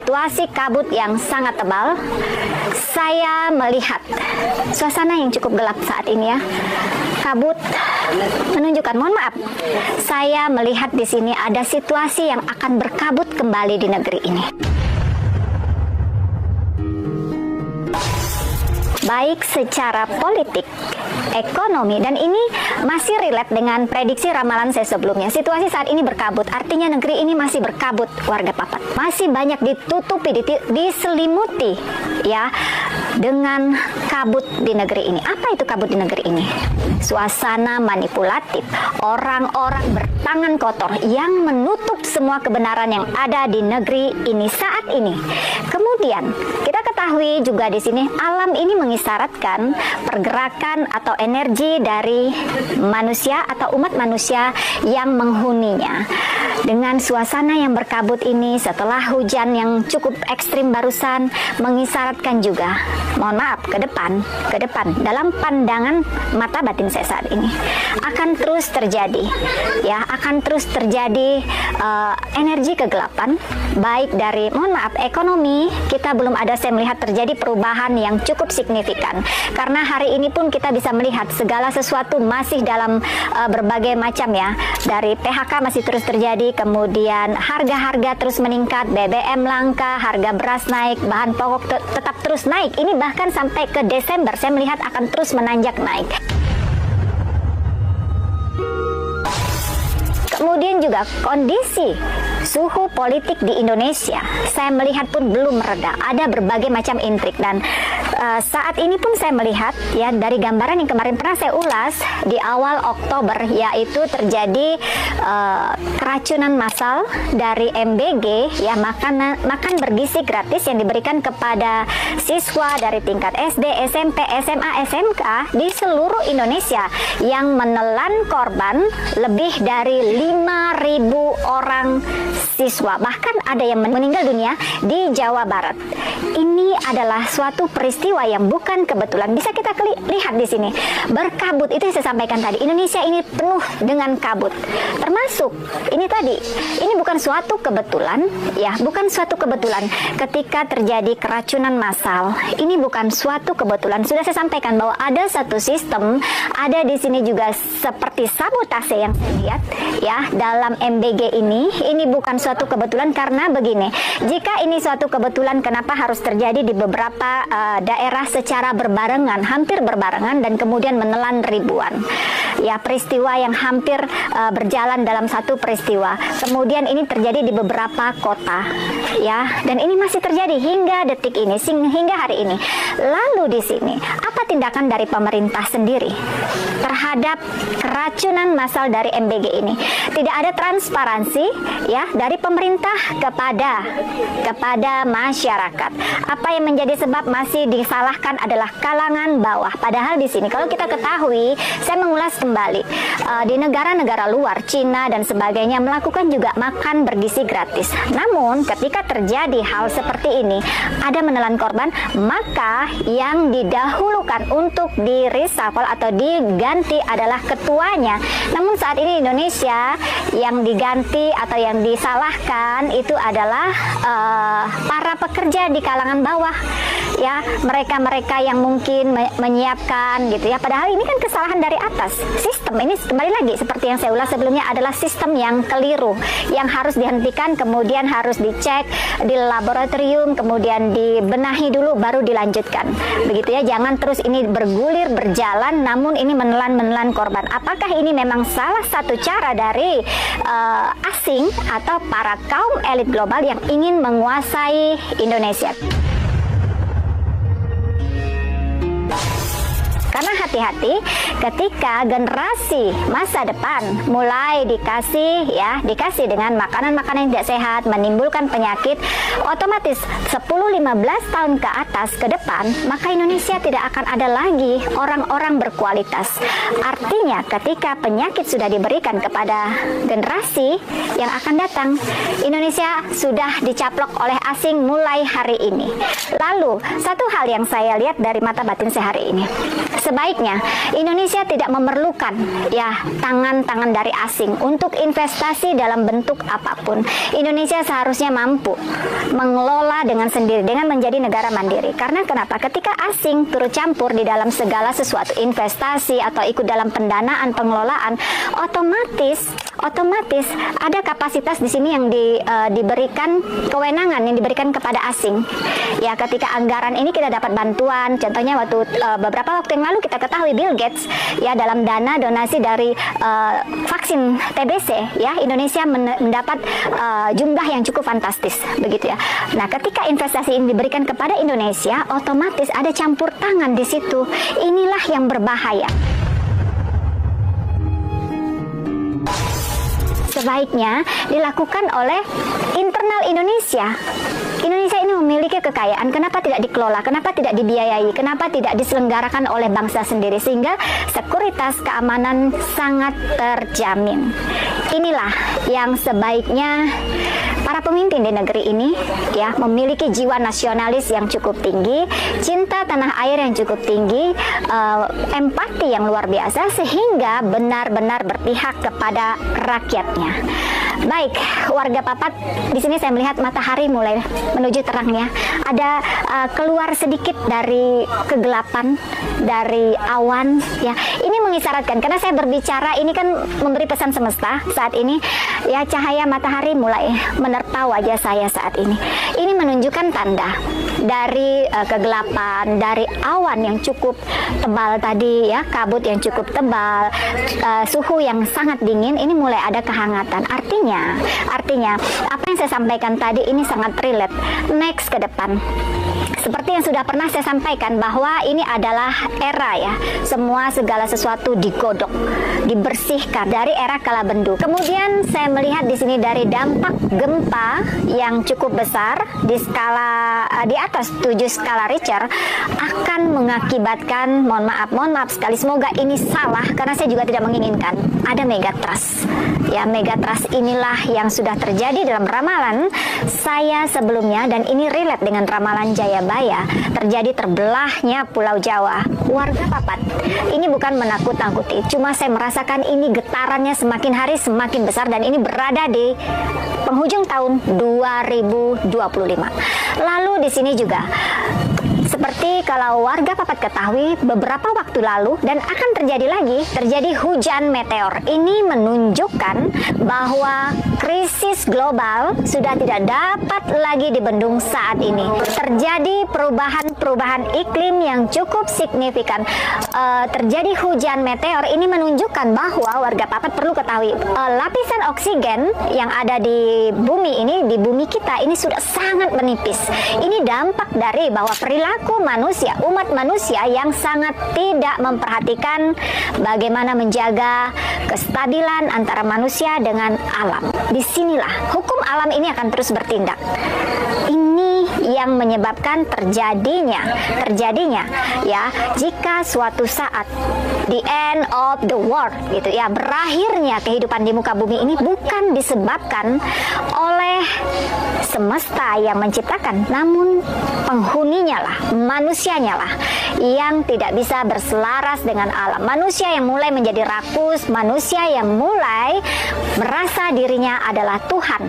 situasi kabut yang sangat tebal, saya melihat suasana yang cukup gelap saat ini ya. Kabut menunjukkan, mohon maaf, saya melihat di sini ada situasi yang akan berkabut kembali di negeri ini. Baik secara politik, ekonomi, dan ini masih relate dengan prediksi ramalan saya sebelumnya. Situasi saat ini berkabut, artinya negeri ini masih berkabut, warga Papat. Masih banyak ditutupi, diselimuti ya dengan kabut di negeri ini. Apa itu kabut di negeri ini? Suasana manipulatif, orang-orang bertangan kotor yang menutup semua kebenaran yang ada di negeri ini saat ini. Kemudian kita ketahui juga di sini alam ini mengisyaratkan pergerakan atau energi dari manusia atau umat manusia yang menghuninya. Dengan suasana yang berkabut ini setelah hujan yang cukup ekstrim barusan mengisyaratkan juga, mohon maaf, ke depan dalam pandangan mata batin saya saat ini akan terus terjadi ya, akan terus terjadi energi kegelapan, baik dari, mohon maaf, ekonomi. Kita belum ada saya melihat terjadi perubahan yang cukup signifikan, karena hari ini pun kita bisa melihat segala sesuatu masih dalam berbagai macam ya, dari PHK masih terus terjadi, kemudian harga-harga terus meningkat, BBM langka, harga beras naik, bahan pokok tetap terus naik. Ini bahkan sampai ke Desember saya melihat akan terus menanjak naik. Kemudian juga kondisi suhu politik di Indonesia saya melihat pun belum mereda. Ada berbagai macam intrik, dan saat ini pun saya melihat ya dari gambaran yang kemarin pernah saya ulas di awal Oktober, yaitu terjadi keracunan massal dari MBG ya, makan bergizi gratis yang diberikan kepada siswa dari tingkat SD, SMP, SMA, SMK di seluruh Indonesia yang menelan korban lebih dari 5.000 orang siswa, bahkan ada yang meninggal dunia di Jawa Barat. Ini adalah suatu peristiwa yang bukan kebetulan. Bisa kita lihat di sini berkabut, itu yang saya sampaikan tadi. Indonesia ini penuh dengan kabut, termasuk ini tadi. Ini bukan suatu kebetulan ya, bukan suatu kebetulan ketika terjadi keracunan massal. Ini bukan suatu kebetulan. Sudah saya sampaikan bahwa ada satu sistem, ada di sini juga seperti sabotase yang saya lihat ya dalam MBG ini. Ini bukan suatu kebetulan, karena begini, jika ini suatu kebetulan, kenapa harus terjadi di beberapa daerah secara berbarengan, hampir berbarengan, dan kemudian menelan ribuan ya, peristiwa yang hampir berjalan dalam satu peristiwa. Kemudian ini terjadi di beberapa kota ya, dan ini masih terjadi hingga detik ini, hingga hari ini. Lalu di sini apa tindakan dari pemerintah sendiri terhadap keracunan massal dari MBG ini? Tidak ada transparansi ya dari pemerintah kepada masyarakat. Apa yang menjadi sebab masih disalahkan adalah kalangan bawah. Padahal di sini kalau kita ketahui, saya mengulas kembali di negara-negara luar, Cina dan sebagainya melakukan juga makan bergizi gratis. Namun ketika terjadi hal seperti ini, ada menelan korban, maka yang didahulukan untuk di reshuffle atau diganti adalah ketuanya. Namun saat ini Indonesia yang diganti atau yang disalahkan itu adalah para pekerja di kalangan bawah ya, mereka-mereka yang mungkin menyiapkan gitu ya, padahal ini kan kesalahan dari atas. Sistem ini kembali lagi seperti yang saya ulas sebelumnya adalah sistem yang keliru, yang harus dihentikan, kemudian harus dicek di laboratorium, kemudian dibenahi dulu baru dilanjutkan begitu ya. Jangan terus ini bergulir berjalan namun ini menelan korban. Apakah ini memang salah satu cara dari asing atau para kaum elit global yang ingin menguasai Indonesia? Karena hati-hati ketika generasi masa depan mulai dikasih dengan makanan-makanan yang tidak sehat, menimbulkan penyakit, otomatis 10-15 tahun ke atas ke depan, maka Indonesia tidak akan ada lagi orang-orang berkualitas. Artinya ketika penyakit sudah diberikan kepada generasi yang akan datang, Indonesia sudah dicaplok oleh asing mulai hari ini. Lalu satu hal yang saya lihat dari mata batin saya hari ini, Sebaliknya, Indonesia tidak memerlukan ya tangan-tangan dari asing untuk investasi dalam bentuk apapun. Indonesia seharusnya mampu mengelola dengan sendiri dengan menjadi negara mandiri. Karena kenapa? Ketika asing turut campur di dalam segala sesuatu investasi atau ikut dalam pendanaan, pengelolaan, otomatis ada kapasitas di sini yang diberikan kewenangan yang diberikan kepada asing. Ya, ketika anggaran ini kita dapat bantuan, contohnya waktu beberapa waktu yang lalu kita ketahui Bill Gates ya dalam dana donasi dari vaksin TBC ya Indonesia mendapat jumlah yang cukup fantastis begitu ya. Nah, ketika investasi ini diberikan kepada Indonesia, otomatis ada campur tangan di situ. Inilah yang berbahaya. Sebaiknya dilakukan oleh internal Indonesia. Indonesia ini memiliki kekayaan, kenapa tidak dikelola, kenapa tidak dibiayai, kenapa tidak diselenggarakan oleh bangsa sendiri sehingga sekuritas keamanan sangat terjamin. Inilah yang sebaiknya para pemimpin di negeri ini ya memiliki jiwa nasionalis yang cukup tinggi, cinta tanah air yang cukup tinggi, empati yang luar biasa sehingga benar-benar berpihak kepada rakyatnya. Baik, warga Papat, di sini saya melihat matahari mulai menuju terangnya. Ada keluar sedikit dari kegelapan, dari awan. Ya, ini mengisyaratkan karena saya berbicara ini kan memberi pesan semesta saat ini. Ya, cahaya matahari mulai menerpa wajah saya saat ini. Ini menunjukkan tanda dari kegelapan, dari awan yang cukup tebal tadi, ya, kabut yang cukup tebal, suhu yang sangat dingin. Ini mulai ada kehangatan. Artinya apa yang saya sampaikan tadi ini sangat relate next ke depan. Seperti yang sudah pernah saya sampaikan bahwa ini adalah era ya, semua segala sesuatu digodok, dibersihkan dari era kala bendu. Kemudian saya melihat di sini dari dampak gempa yang cukup besar di atas 7 skala Richter akan mengakibatkan, mohon maaf sekali, semoga ini salah karena saya juga tidak menginginkan ada megatrust. Ya, megatrust inilah yang sudah terjadi dalam ramalan saya sebelumnya dan ini relate dengan ramalan Jayabaya, terjadi terbelahnya Pulau Jawa. Warga Papat, ini bukan menakut-nakuti, cuma saya merasakan ini getarannya semakin hari semakin besar dan ini berada di penghujung tahun 2025. Lalu di sini juga seperti kalau warga Papat ketahui beberapa waktu lalu dan akan terjadi hujan meteor. Ini menunjukkan bahwa krisis global sudah tidak dapat lagi dibendung saat ini. Terjadi perubahan iklim yang cukup signifikan. Terjadi hujan meteor ini menunjukkan bahwa warga Papat perlu ketahui lapisan oksigen yang ada di bumi ini, di bumi kita ini sudah sangat menipis. Ini dampak dari bahwa perilaku manusia, umat manusia yang sangat tidak memperhatikan bagaimana menjaga kestabilan antara manusia dengan alam. Disinilah hukum alam ini akan terus bertindak. Ini yang menyebabkan terjadinya ya, jika suatu saat the end of the world gitu ya, berakhirnya kehidupan di muka bumi ini bukan disebabkan oleh semesta yang menciptakan, namun penghuninya lah, manusianya lah yang tidak bisa berselaras dengan alam. Manusia yang mulai menjadi rakus, manusia yang mulai merasa dirinya adalah Tuhan.